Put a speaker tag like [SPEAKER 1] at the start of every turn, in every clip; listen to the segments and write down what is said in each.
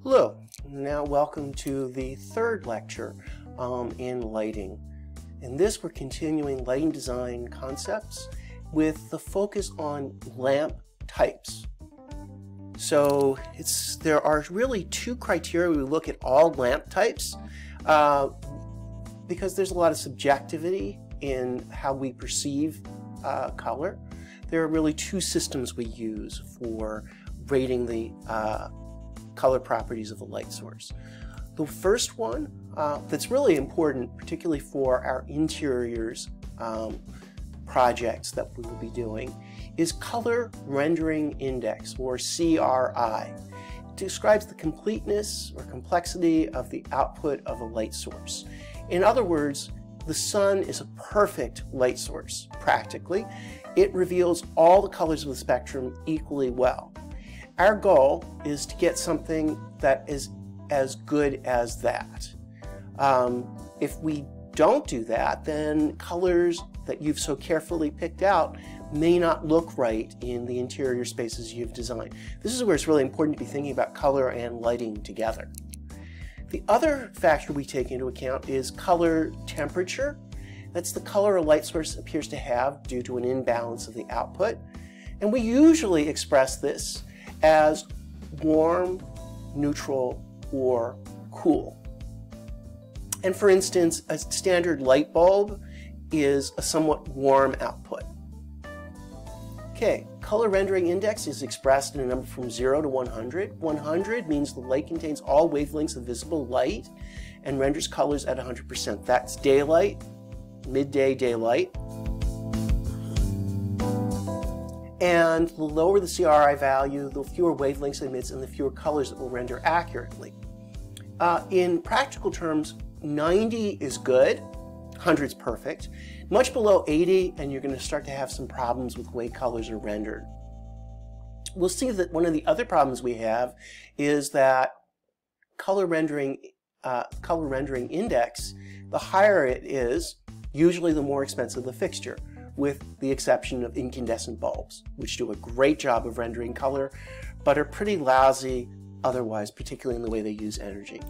[SPEAKER 1] Hello, now welcome to the third lecture in lighting. In this we're continuing lighting design concepts with the focus on lamp types. So there are really two criteria we look at all lamp types because there's a lot of subjectivity in how we perceive color. There are really two systems we use for rating the color properties of a light source. The first one that's really important, particularly for our interiors projects that we will be doing, is color rendering index, or CRI. It describes the completeness or complexity of the output of a light source. In other words, the sun is a perfect light source, practically. It reveals all the colors of the spectrum equally well. Our goal is to get something that is as good as that. If we don't do that, then colors that you've so carefully picked out may not look right in the interior spaces you've designed. This is where it's really important to be thinking about color and lighting together. The other factor we take into account is color temperature. That's the color a light source appears to have due to an imbalance of the output. And we usually express this as warm, neutral, or cool. And for instance, a standard light bulb is a somewhat warm output. Okay, color rendering index is expressed in a number from 0 to 100. 100 means the light contains all wavelengths of visible light and renders colors at 100%. That's daylight, midday daylight. And the lower the CRI value, the fewer wavelengths it emits and the fewer colors it will render accurately. In practical terms, 90 is good, 100 is perfect. Much below 80 and you're going to start to have some problems with the way colors are rendered. We'll see that one of the other problems we have is that color rendering index, the higher it is, usually the more expensive the fixture, with the exception of incandescent bulbs, which do a great job of rendering color, but are pretty lousy otherwise, particularly in the way they use energy.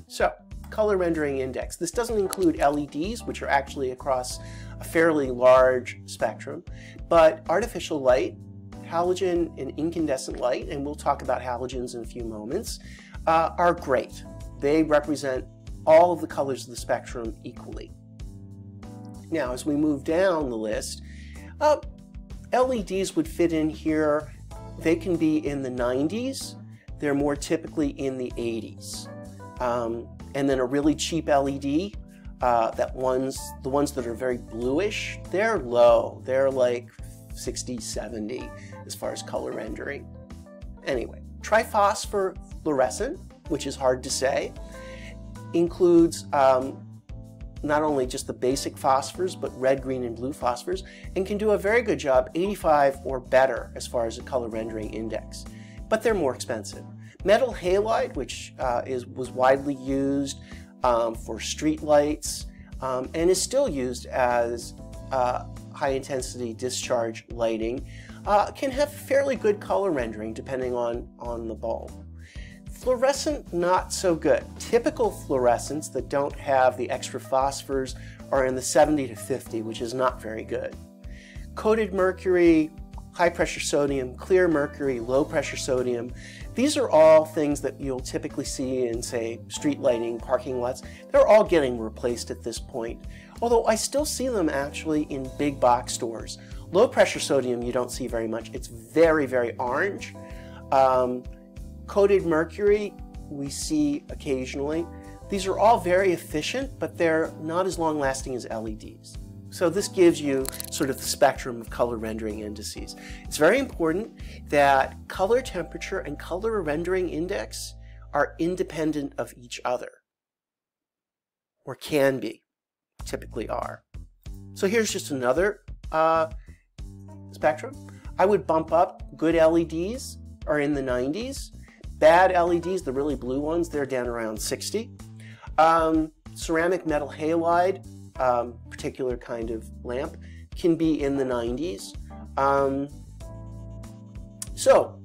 [SPEAKER 1] So, color rendering index. This doesn't include LEDs, which are actually across a fairly large spectrum, but artificial light, halogen and incandescent light, and we'll talk about halogens in a few moments, are great. They represent all of the colors of the spectrum equally. Now, as we move down the list, LEDs would fit in here. They can be in the 90s. They're more typically in the 80s. And then a really cheap LED, the ones that are very bluish, they're low. They're like 60, 70 as far as color rendering. Anyway, triphosphor fluorescent, which is hard to say, includes not only just the basic phosphors, but red, green, and blue phosphors, and can do a very good job, 85 or better as far as a color rendering index. But they're more expensive. Metal halide, which was widely used for street lights and is still used as high-intensity discharge lighting, can have fairly good color rendering depending on the bulb. Fluorescent, not so good. Typical fluorescents that don't have the extra phosphors are in the 70 to 50, which is not very good. Coated mercury, high pressure sodium, clear mercury, low pressure sodium, these are all things that you'll typically see in, say, street lighting, parking lots. They're all getting replaced at this point, although I still see them actually in big box stores. Low pressure sodium you don't see very much. It's very, very orange. Coated mercury we see occasionally. These are all very efficient, but they're not as long lasting as LEDs. So this gives you sort of the spectrum of color rendering indices. It's very important that color temperature and color rendering index are independent of each other, or can be, typically are. So here's just another spectrum. I would bump up good LEDs are in the 90s. Bad LEDs, the really blue ones, they're down around 60. Ceramic metal halide, particular kind of lamp, can be in the 90s. So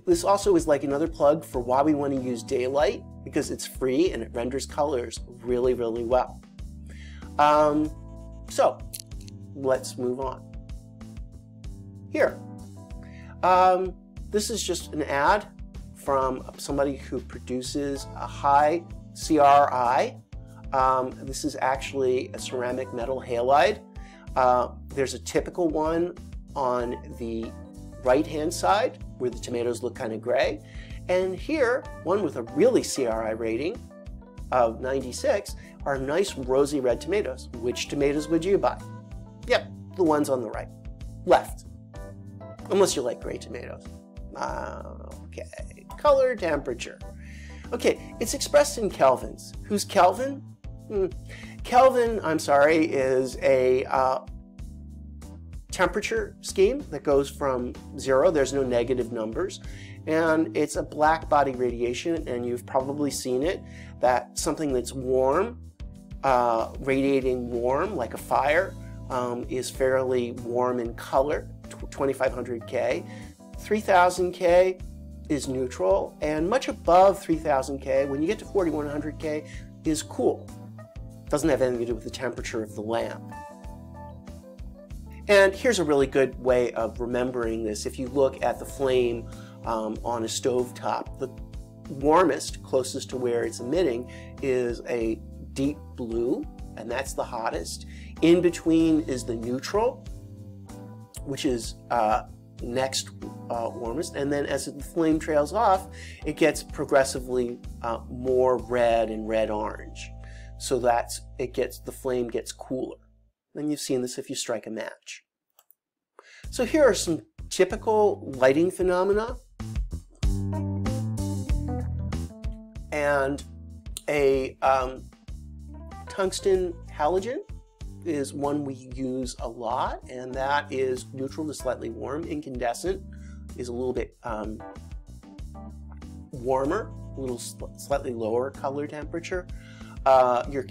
[SPEAKER 1] This also is like another plug for why we want to use daylight, because it's free and it renders colors really, really well. So let's move on. Here, this is just an ad from somebody who produces a high CRI. This is actually a ceramic metal halide. There's a typical one on the right-hand side where the tomatoes look kind of gray. And here, one with a really CRI rating of 96 are nice rosy red tomatoes. Which tomatoes would you buy? Yep, the ones on the right. Left. Unless you like gray tomatoes. Okay, color temperature. Okay, it's expressed in kelvins. Who's Kelvin? Kelvin, I'm sorry, is a temperature scheme that goes from 0, there's no negative numbers, and it's a black body radiation, and you've probably seen it, that something that's warm, radiating warm like a fire, is fairly warm in color, 2500 K. 3000 K is neutral, and much above 3000 K, when you get to 4100 K, is cool. Doesn't have anything to do with the temperature of the lamp. And here's a really good way of remembering this. If you look at the flame on a stove top, the warmest, closest to where it's emitting, is a deep blue, and that's the hottest. In between is the neutral, which is next warmest, and then as the flame trails off, it gets progressively more red and red-orange. So the flame gets cooler. And you've seen this if you strike a match. So here are some typical lighting phenomena. And a tungsten halogen is one we use a lot, and that is neutral to slightly warm. Incandescent is a little bit warmer, a little slightly lower color temperature. Your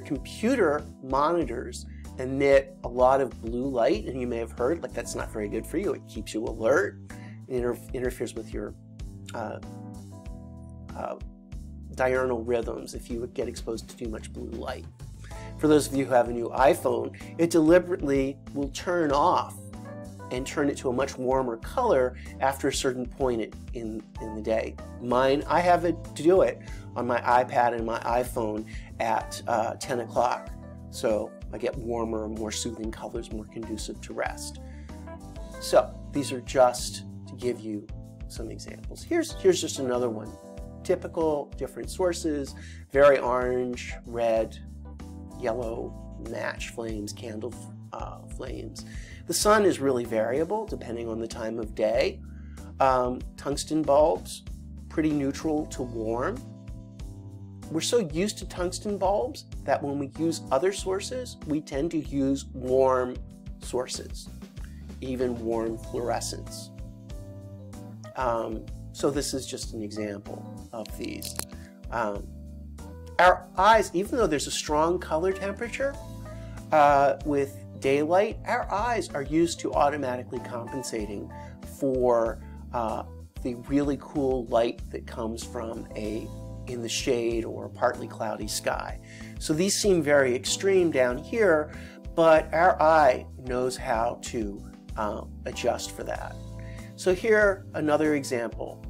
[SPEAKER 1] computer monitors emit a lot of blue light, and you may have heard, like, that's not very good for you. It keeps you alert. It interferes with your diurnal rhythms if you get exposed to too much blue light. For those of you who have a new iPhone, it deliberately will turn off and turn it to a much warmer color after a certain point in the day. Mine, I have it to do it on my iPad and my iPhone at 10 o'clock. So I get warmer, more soothing colors, more conducive to rest. So these are just to give you some examples. Here's just another one. Typical, different sources, very orange, red, yellow, match flames, candle flames. The sun is really variable depending on the time of day. Tungsten bulbs, pretty neutral to warm. We're so used to tungsten bulbs that when we use other sources, we tend to use warm sources, even warm fluorescents. So this is just an example of these. Our eyes, even though there's a strong color temperature with daylight, our eyes are used to automatically compensating for the really cool light that comes from in the shade or a partly cloudy sky. So these seem very extreme down here, but our eye knows how to adjust for that. So here, another example.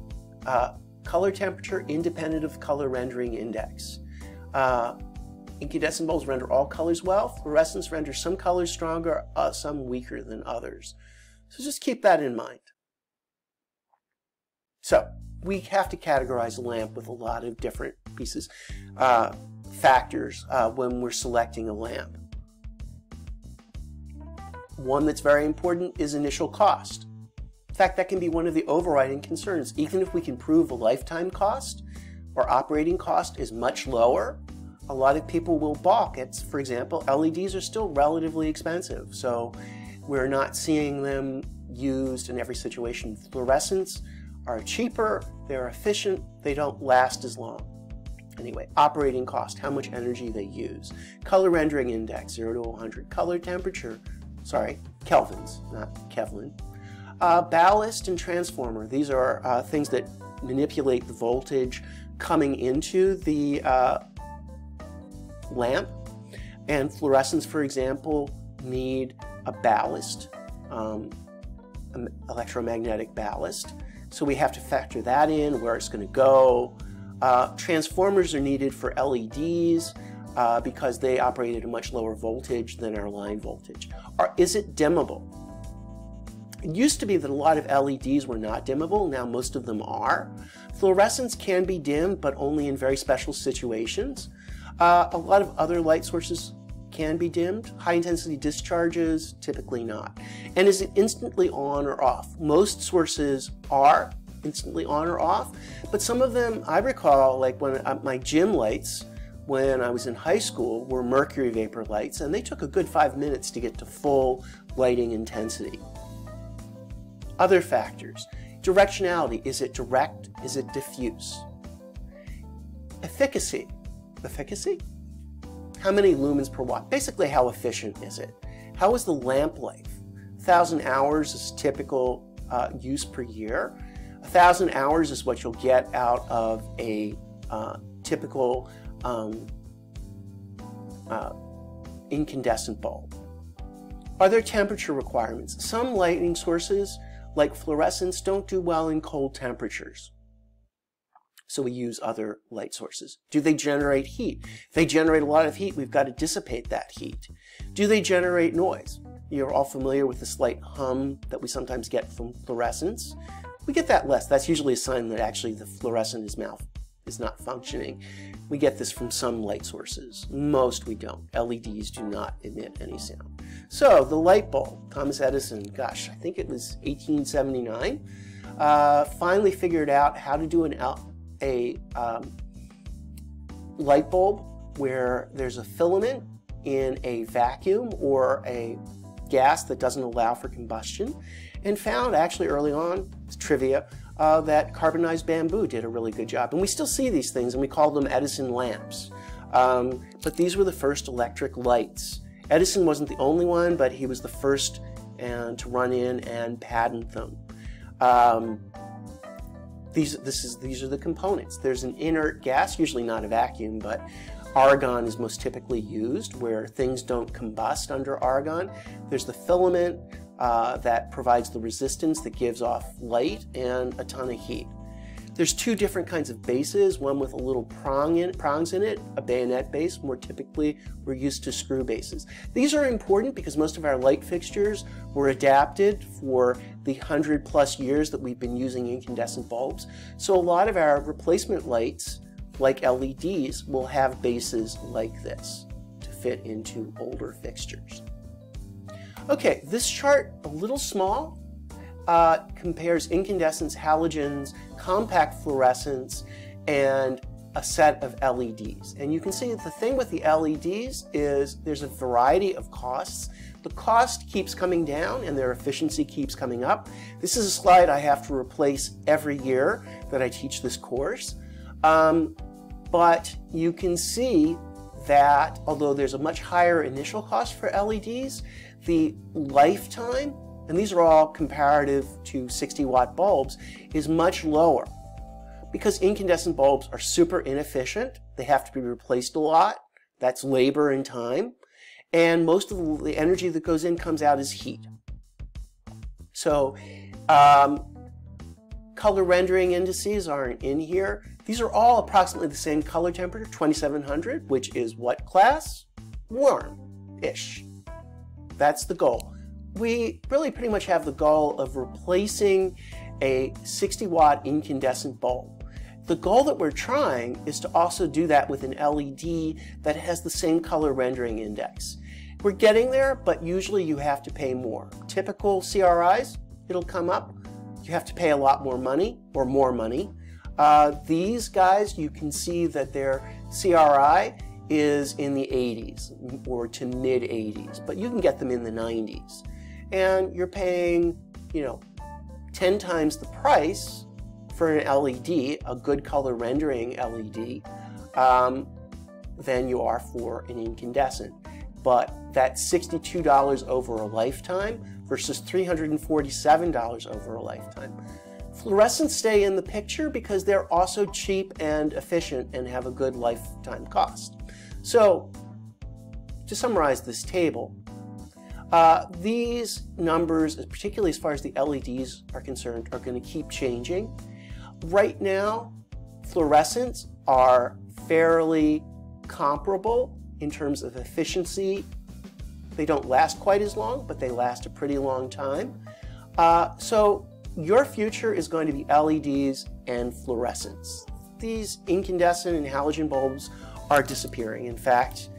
[SPEAKER 1] Color temperature independent of color rendering index. Incandescent bulbs render all colors well. Fluorescents render some colors stronger, some weaker than others. So just keep that in mind. So we have to categorize a lamp with a lot of different pieces, factors when we're selecting a lamp. One that's very important is initial cost. In fact, that can be one of the overriding concerns. Even if we can prove a lifetime cost, or operating cost is much lower, a lot of people will balk. For example, LEDs are still relatively expensive, so we're not seeing them used in every situation. Fluorescents are cheaper, they're efficient, they don't last as long. Anyway, operating cost, how much energy they use. Color rendering index, 0 to 100. Color temperature, sorry, kelvins, not Kevlin. Ballast and transformer. These are things that manipulate the voltage coming into the lamp. And fluorescents, for example, need a ballast, electromagnetic ballast. So we have to factor that in, where it's going to go. Transformers are needed for LEDs because they operate at a much lower voltage than our line voltage. Is it dimmable? It used to be that a lot of LEDs were not dimmable. Now most of them are. Fluorescents can be dimmed, but only in very special situations. A lot of other light sources can be dimmed. High-intensity discharges, typically not. And is it instantly on or off? Most sources are instantly on or off, but some of them, I recall, like when my gym lights, when I was in high school, were mercury vapor lights, and they took a good 5 minutes to get to full lighting intensity. Other factors. Directionality. Is it direct? Is it diffuse? Efficacy. Efficacy? How many lumens per watt? Basically, how efficient is it? How is the lamp life? 1,000 hours is typical use per year. 1,000 hours is what you'll get out of a typical incandescent bulb. Are there temperature requirements? Some lighting sources, like fluorescents, don't do well in cold temperatures. So we use other light sources. Do they generate heat? If they generate a lot of heat, we've got to dissipate that heat. Do they generate noise? You're all familiar with the slight hum that we sometimes get from fluorescents. We get that less. That's usually a sign that actually the fluorescent is not functioning. We get this from some light sources. Most we don't. LEDs do not emit any sound. So the light bulb, Thomas Edison, gosh, I think it was 1879, finally figured out how to do a light bulb where there's a filament in a vacuum or a gas that doesn't allow for combustion, and found actually early on, it's trivia, that carbonized bamboo did a really good job. And we still see these things, and we call them Edison lamps. But these were the first electric lights. Edison wasn't the only one, but he was the first to run in and patent them. These are the components. There's an inert gas, usually not a vacuum, but argon is most typically used where things don't combust under argon. There's the filament that provides the resistance that gives off light and a ton of heat. There's two different kinds of bases, one with a little prongs in it, a bayonet base. More typically, we're used to screw bases. These are important because most of our light fixtures were adapted for the 100+ years that we've been using incandescent bulbs. So a lot of our replacement lights, like LEDs, will have bases like this to fit into older fixtures. Okay, this chart, a little small, compares incandescents, halogens, compact fluorescents, and a set of LEDs. And you can see that the thing with the LEDs is there's a variety of costs. The cost keeps coming down and their efficiency keeps coming up. This is a slide I have to replace every year that I teach this course. But you can see that although there's a much higher initial cost for LEDs, the lifetime, and these are all comparative to 60-watt bulbs, is much lower. Because incandescent bulbs are super inefficient, they have to be replaced a lot. That's labor and time. And most of the energy that goes in comes out as heat. So color rendering indices aren't in here. These are all approximately the same color temperature, 2700, which is what class? Warm-ish. That's the goal. We really pretty much have the goal of replacing a 60-watt incandescent bulb. The goal that we're trying is to also do that with an LED that has the same color rendering index. We're getting there, but usually you have to pay more. Typical CRIs, it'll come up. You have to pay a lot more money, or more money. These guys, you can see that their CRI is in the 80s or to mid 80s, but you can get them in the 90s. And you're paying, 10 times the price for an LED, a good color rendering LED, than you are for an incandescent. but that's $62 over a lifetime versus $347 over a lifetime. Fluorescents stay in the picture because they're also cheap and efficient and have a good lifetime cost. So, to summarize this table, these numbers, particularly as far as the LEDs are concerned, are going to keep changing. Right now, fluorescents are fairly comparable in terms of efficiency. They don't last quite as long, but they last a pretty long time. So your future is going to be LEDs and fluorescents. These incandescent and halogen bulbs are disappearing. In fact,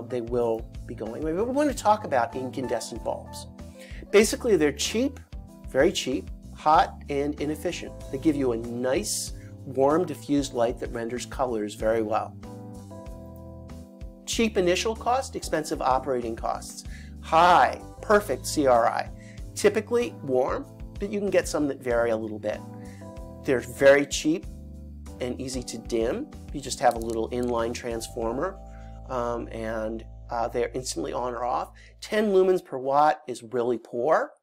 [SPEAKER 1] they will be going away. But we want to talk about incandescent bulbs. Basically, they're cheap, very cheap, hot, and inefficient. They give you a nice, warm, diffused light that renders colors very well. Cheap initial cost, expensive operating costs. High, perfect CRI. Typically warm, but you can get some that vary a little bit. They're very cheap and easy to dim. You just have a little inline transformer and they're instantly on or off. 10 lumens per watt is really poor.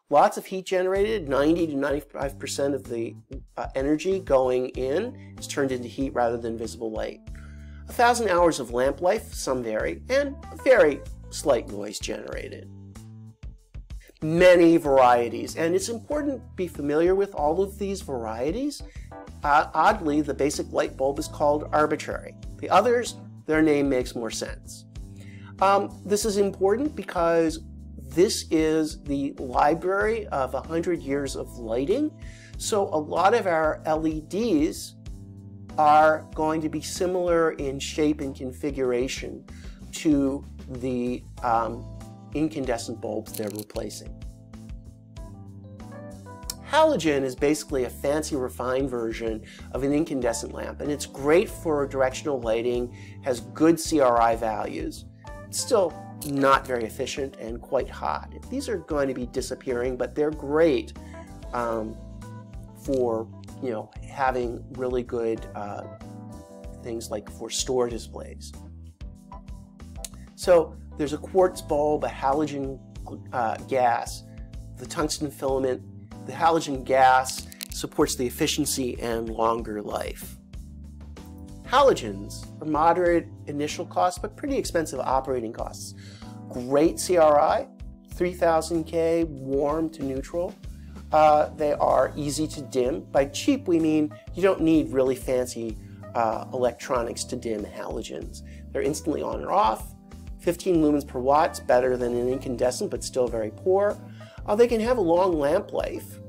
[SPEAKER 1] Lots of heat generated, 90 to 95% of the energy going in is turned into heat rather than visible light. 1,000 hours of lamp life, some vary, and very slight noise generated. Many varieties, and it's important to be familiar with all of these varieties. Oddly, the basic light bulb is called arbitrary. The others, their name makes more sense. This is important because this is the library of 100 years of lighting. So a lot of our LEDs are going to be similar in shape and configuration to the incandescent bulbs they're replacing. Halogen is basically a fancy, refined version of an incandescent lamp, and it's great for directional lighting, has good CRI values. It's still not very efficient and quite hot. These are going to be disappearing, but they're great for having really good things like for store displays. So there's a quartz bulb, a halogen gas, the tungsten filament. The halogen gas supports the efficiency and longer life. Halogens are moderate initial costs, but pretty expensive operating costs. Great CRI, 3000K, warm to neutral. They are easy to dim. By cheap, we mean you don't need really fancy electronics to dim halogens. They're instantly on or off. 15 lumens per watt, better than an incandescent, but still very poor. They can have a long lamp life.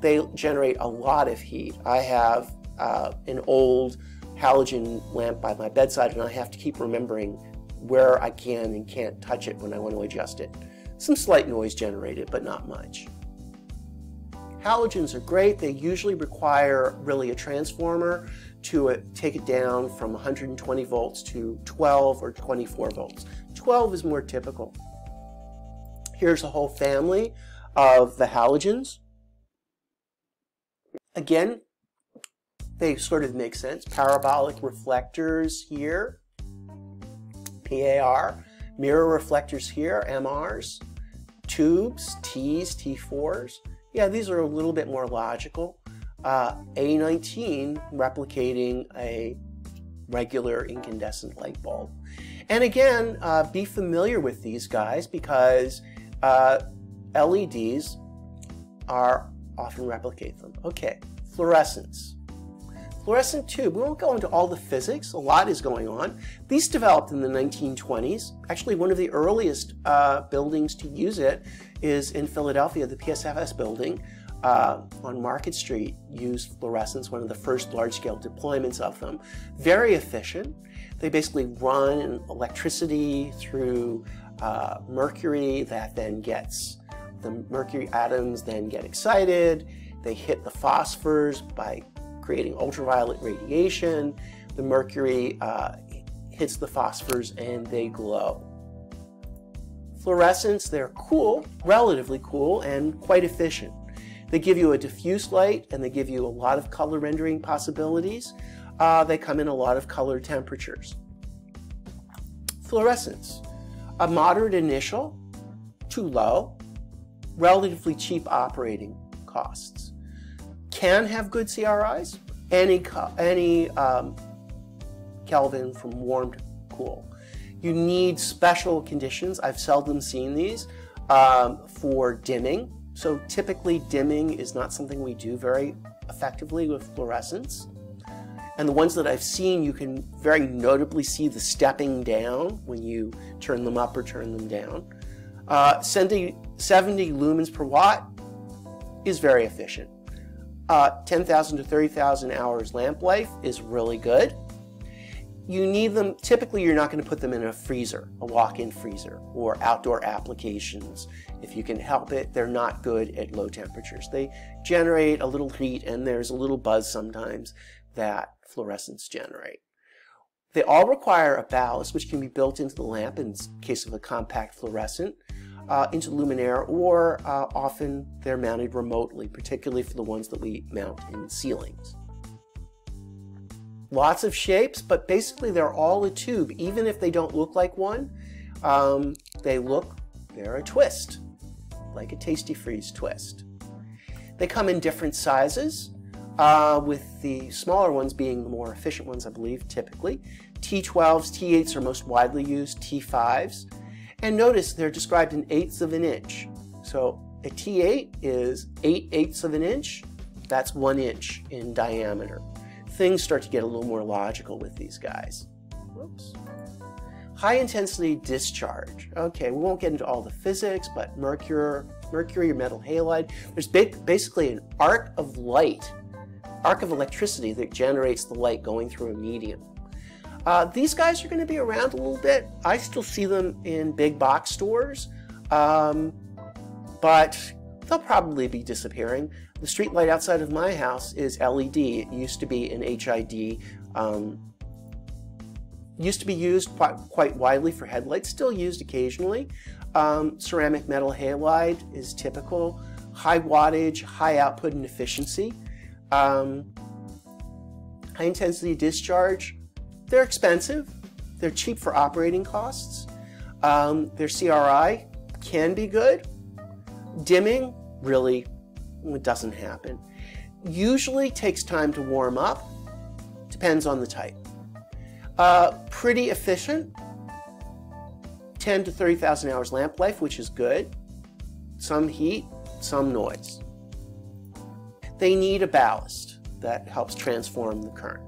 [SPEAKER 1] They generate a lot of heat. I have an old halogen lamp by my bedside, and I have to keep remembering where I can and can't touch it when I want to adjust it. Some slight noise generated, but not much. Halogens are great. They usually require really a transformer to take it down from 120 volts to 12 or 24 volts. 12 is more typical. Here's a whole family of the halogens. Again, they sort of make sense. Parabolic reflectors here, PAR, mirror reflectors here, MRs, tubes, Ts, T4s. Yeah, these are a little bit more logical. A19 replicating a regular incandescent light bulb. And again, be familiar with these guys because LEDs often replicate them. Okay, fluorescents. Fluorescent tube, we won't go into all the physics, a lot is going on. These developed in the 1920s. Actually, one of the earliest buildings to use it is in Philadelphia, the PSFS building on Market Street used fluorescents, one of the first large-scale deployments of them. Very efficient. They basically run electricity through mercury that then gets, the mercury atoms then get excited. They hit the phosphors by creating ultraviolet radiation. The mercury hits the phosphors and they glow. Fluorescents, they're cool, relatively cool, and quite efficient. They give you a diffuse light and they give you a lot of color rendering possibilities. They come in a lot of color temperatures. Fluorescents. a moderate initial, too low, relatively cheap operating costs. Can have good CRIs, any Kelvin from warm to cool. You need special conditions. I've seldom seen these for dimming. So typically dimming is not something we do very effectively with fluorescents. And the ones that I've seen, you can very notably see the stepping down when you turn them up or turn them down. 70 lumens per watt is very efficient. 10,000 to 30,000 hours lamp life is really good. You need them, typically you're not going to put them in a freezer, a walk-in freezer, or outdoor applications. If you can help it, they're not good at low temperatures. They generate a little heat and there's a little buzz sometimes that fluorescents generate. They all require a ballast, which can be built into the lamp in case of a compact fluorescent, into luminaire, or often they're mounted remotely, particularly for the ones that we mount in ceilings. Lots of shapes, but basically they're all a tube. Even if they don't look like one, they're a twist, like a Tasty Freeze twist. They come in different sizes, with the smaller ones being the more efficient ones, I believe, typically. T12s, T8s are most widely used, T5s. And notice they're described in eighths of an inch. So a T8 is 8/8 of an inch. That's 1 inch in diameter. Things start to get a little more logical with these guys. Whoops. High intensity discharge. Okay, we won't get into all the physics, but mercury or metal halide. There's basically an arc of light, arc of electricity that generates the light going through a medium. These guys are going to be around a little bit. I still see them in big box stores, but they'll probably be disappearing. The street light outside of my house is LED. It used to be an HID. Used to be used quite widely for headlights, still used occasionally. Ceramic metal halide is typical. High wattage, high output and efficiency. High intensity discharge. They're expensive. They're cheap for operating costs. Their CRI can be good. Dimming, really, it doesn't happen. Usually takes time to warm up. Depends on the type. Pretty efficient. 10 to 30,000 hours lamp life, which is good. Some heat, some noise. They need a ballast that helps transform the current.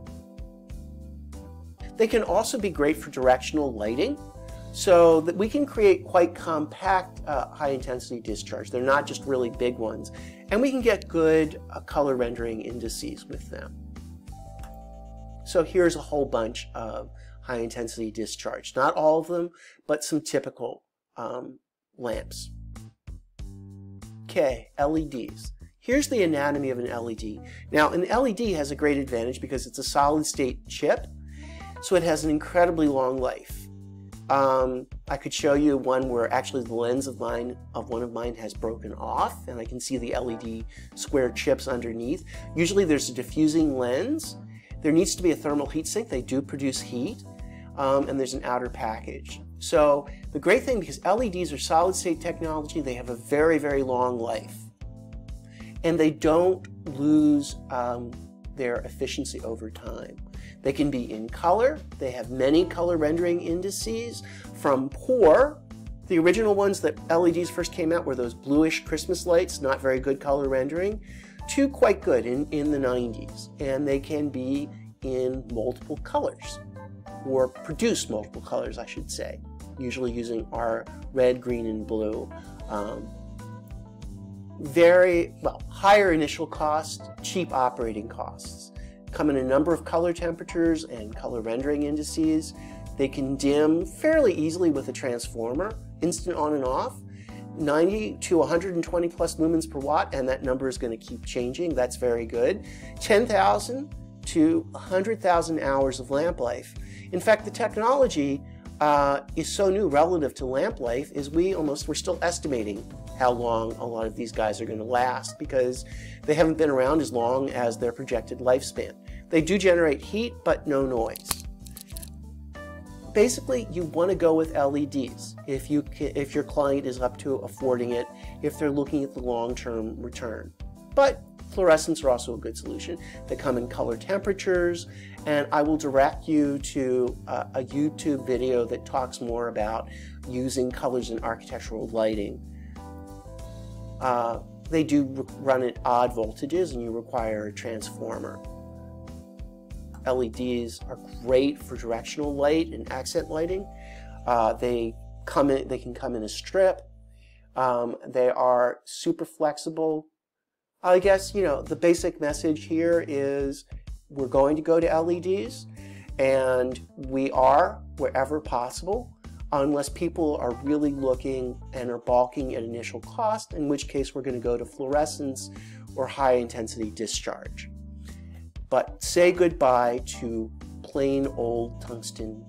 [SPEAKER 1] They can also be great for directional lighting, so that we can create quite compact high-intensity discharge. They're not just really big ones, and we can get good color rendering indices with them. So here's a whole bunch of high-intensity discharge. Not all of them, but some typical lamps. Okay, LEDs. Here's the anatomy of an LED. Now, an LED has a great advantage because it's a solid-state chip, so it has an incredibly long life. I could show you one where actually the lens of one of mine has broken off, and I can see the LED square chips underneath. Usually there's a diffusing lens. There needs to be a thermal heat sink. They do produce heat, and there's an outer package. So the great thing, because LEDs are solid-state technology, they have a very, very long life, and they don't lose their efficiency over time. They can be in color. They have many color rendering indices, from poor, the original ones that LEDs first came out were those bluish Christmas lights, not very good color rendering, to quite good in the 90s. And they can be in multiple colors, or produce multiple colors, I should say, usually using our red, green, and blue. Very, well, higher initial cost, cheap operating costs. Come in a number of color temperatures and color rendering indices. They can dim fairly easily with a transformer, instant on and off, 90 to 120 plus lumens per watt, and that number is going to keep changing. That's very good. 10,000 to 100,000 hours of lamp life. In fact, the technology is so new relative to lamp life is we're still estimating how long a lot of these guys are going to last, because they haven't been around as long as their projected lifespan. They do generate heat, but no noise. basically you want to go with LEDs if your client is up to affording it, if they're looking at the long-term return. But fluorescents are also a good solution. They come in color temperatures, and I will direct you to a YouTube video that talks more about using colors in architectural lighting. They do run at odd voltages and you require a transformer. LEDs are great for directional light and accent lighting. They can come in a strip. They are super flexible. I guess, you know, the basic message here is we're going to go to LEDs, and we are wherever possible, unless people are really looking and are balking at initial cost, in which case we're going to go to fluorescence or high intensity discharge. But say goodbye to plain old tungsten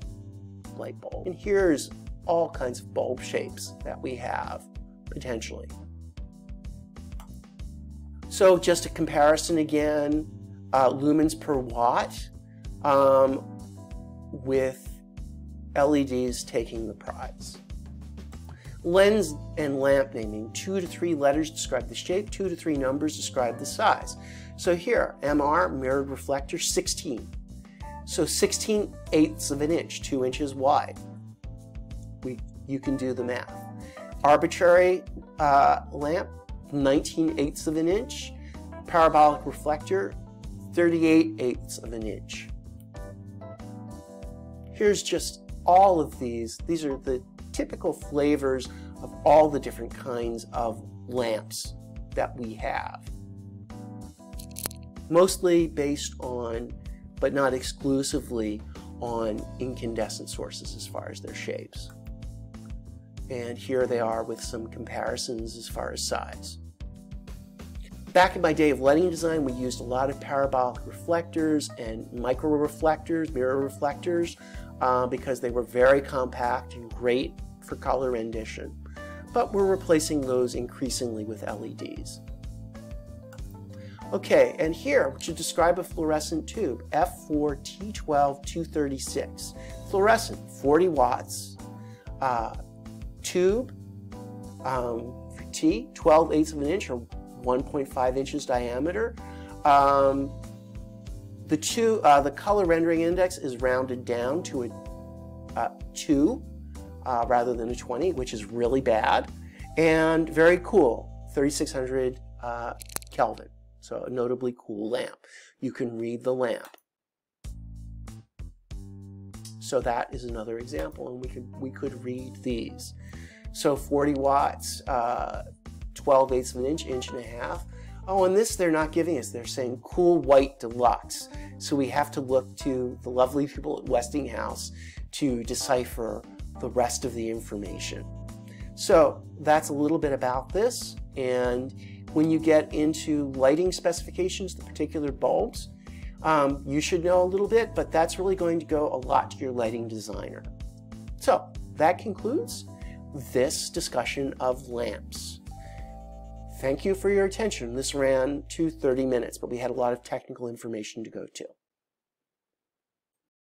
[SPEAKER 1] light bulb. And here's all kinds of bulb shapes that we have, potentially. So just a comparison again, lumens per watt, with LEDs taking the prize. Lens and lamp naming, 2 to 3 letters describe the shape, 2 to 3 numbers describe the size. So here, MR, mirrored reflector, 16. So 16/8 of an inch, 2 inches wide. You can do the math. Arbitrary lamp, 19/8 of an inch. Parabolic reflector, 38/8 of an inch. Here's just all of these. These are the typical flavors of all the different kinds of lamps that we have. Mostly based on, but not exclusively on, incandescent sources as far as their shapes. And here they are with some comparisons as far as size. Back in my day of lighting design, we used a lot of parabolic reflectors and micro reflectors, mirror reflectors, because they were very compact and great for color rendition. But we're replacing those increasingly with LEDs. Okay, and here, to describe a fluorescent tube, F4T12-236. Fluorescent, 40 watts. Tube, T, 12/8 of an inch, or 1.5 inches diameter. The color rendering index is rounded down to a 2 rather than a 20, which is really bad. And very cool, 3600 Kelvin. So a notably cool lamp. You can read the lamp. So that is another example, and we could read these. So 40 watts, 12/8 of an inch, 1.5 inches. Oh, and this they're not giving us. They're saying cool white deluxe. So we have to look to the lovely people at Westinghouse to decipher the rest of the information. So that's a little bit about this. And when you get into lighting specifications, the particular bulbs, you should know a little bit, but that's really going to go a lot to your lighting designer. So that concludes this discussion of lamps. Thank you for your attention. This ran to 30 minutes, but we had a lot of technical information to go to.